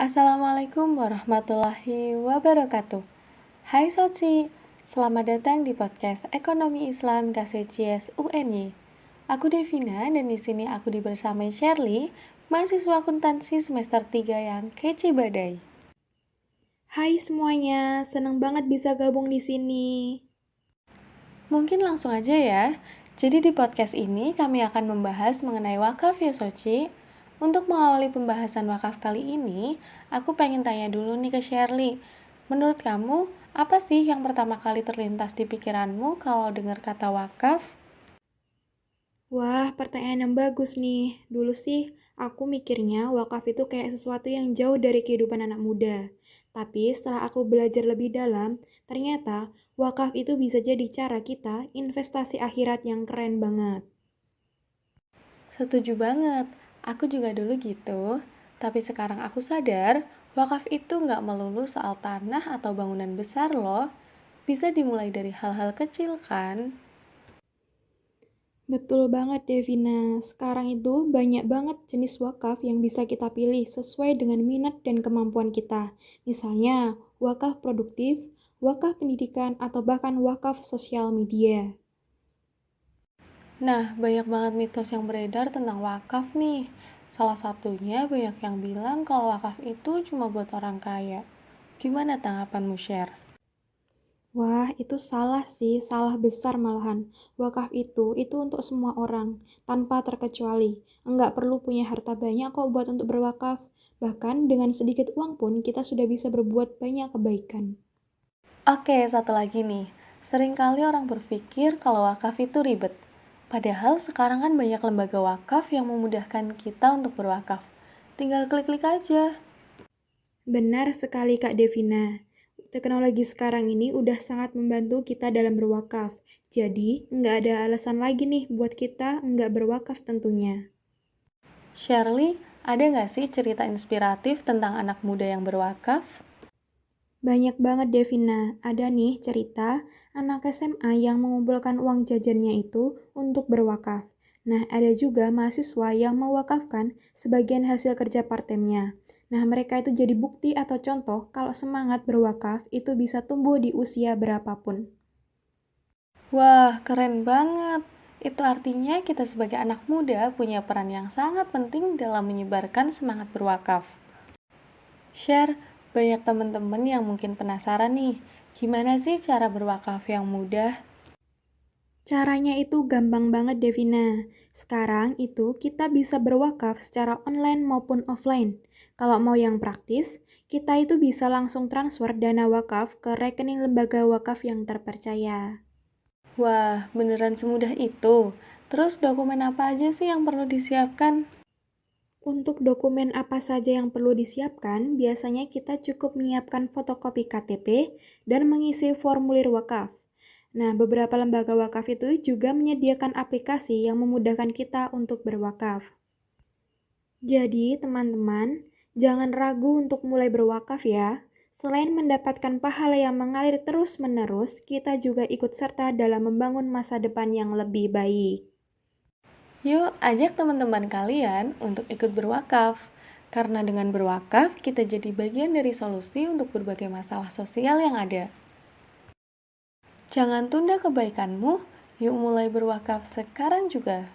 Assalamualaikum warahmatullahi wabarakatuh. Hai Soci, selamat datang di podcast Ekonomi Islam KCCS UNY. Aku Devina dan di sini aku dibersamai Shirley, mahasiswa akuntansi semester 3 yang kece badai. Hai semuanya, seneng banget bisa gabung di sini. Mungkin langsung aja ya. Jadi di podcast ini kami akan membahas mengenai wakaf ya Soci. Untuk mengawali pembahasan wakaf kali ini, aku pengen tanya dulu nih ke Shirley. Menurut kamu, apa sih yang pertama kali terlintas di pikiranmu kalau dengar kata wakaf? Wah, pertanyaan yang bagus nih. Dulu sih, aku mikirnya wakaf itu kayak sesuatu yang jauh dari kehidupan anak muda. Tapi setelah aku belajar lebih dalam, ternyata wakaf itu bisa jadi cara kita investasi akhirat yang keren banget. Setuju banget, aku juga dulu gitu. Tapi sekarang aku sadar, wakaf itu nggak melulu soal tanah atau bangunan besar loh. Bisa dimulai dari hal-hal kecil kan? Betul banget, Devina. Sekarang itu banyak banget jenis wakaf yang bisa kita pilih sesuai dengan minat dan kemampuan kita. Misalnya, wakaf produktif, wakaf pendidikan, atau bahkan wakaf sosial media. Nah, banyak banget mitos yang beredar tentang wakaf nih. Salah satunya banyak yang bilang kalau wakaf itu cuma buat orang kaya. Gimana tanggapanmu, Share? Wah, itu salah sih, salah besar malahan. Wakaf itu untuk semua orang, tanpa terkecuali. Enggak perlu punya harta banyak kok buat untuk berwakaf. Bahkan dengan sedikit uang pun kita sudah bisa berbuat banyak kebaikan. Oke, satu lagi nih. Seringkali orang berpikir kalau wakaf itu ribet. Padahal sekarang kan banyak lembaga wakaf yang memudahkan kita untuk berwakaf. Tinggal klik-klik aja. Benar sekali Kak Devina. Teknologi sekarang ini udah sangat membantu kita dalam berwakaf. Jadi, nggak ada alasan lagi nih buat kita nggak berwakaf tentunya. Shirley, ada nggak sih cerita inspiratif tentang anak muda yang berwakaf? Banyak banget Devina, ada nih cerita anak SMA yang mengumpulkan uang jajannya itu untuk berwakaf. Nah, ada juga mahasiswa yang mewakafkan sebagian hasil kerja part-time-nya. Nah, mereka itu jadi bukti atau contoh kalau semangat berwakaf itu bisa tumbuh di usia berapapun. Wah, keren banget. Itu artinya kita sebagai anak muda punya peran yang sangat penting dalam menyebarkan semangat berwakaf. Share, banyak teman-teman yang mungkin penasaran nih, gimana sih cara berwakaf yang mudah? Caranya itu gampang banget Devina. Sekarang itu kita bisa berwakaf secara online maupun offline. Kalau mau yang praktis, kita itu bisa langsung transfer dana wakaf ke rekening lembaga wakaf yang terpercaya. Wah, beneran semudah itu. Terus dokumen apa aja sih yang perlu disiapkan? Untuk dokumen apa saja yang perlu disiapkan, biasanya kita cukup menyiapkan fotokopi KTP dan mengisi formulir wakaf. Nah, beberapa lembaga wakaf itu juga menyediakan aplikasi yang memudahkan kita untuk berwakaf. Jadi, teman-teman, jangan ragu untuk mulai berwakaf ya. Selain mendapatkan pahala yang mengalir terus-menerus, kita juga ikut serta dalam membangun masa depan yang lebih baik. Yuk, ajak teman-teman kalian untuk ikut berwakaf. Karena dengan berwakaf, kita jadi bagian dari solusi untuk berbagai masalah sosial yang ada. Jangan tunda kebaikanmu, yuk mulai berwakaf sekarang juga.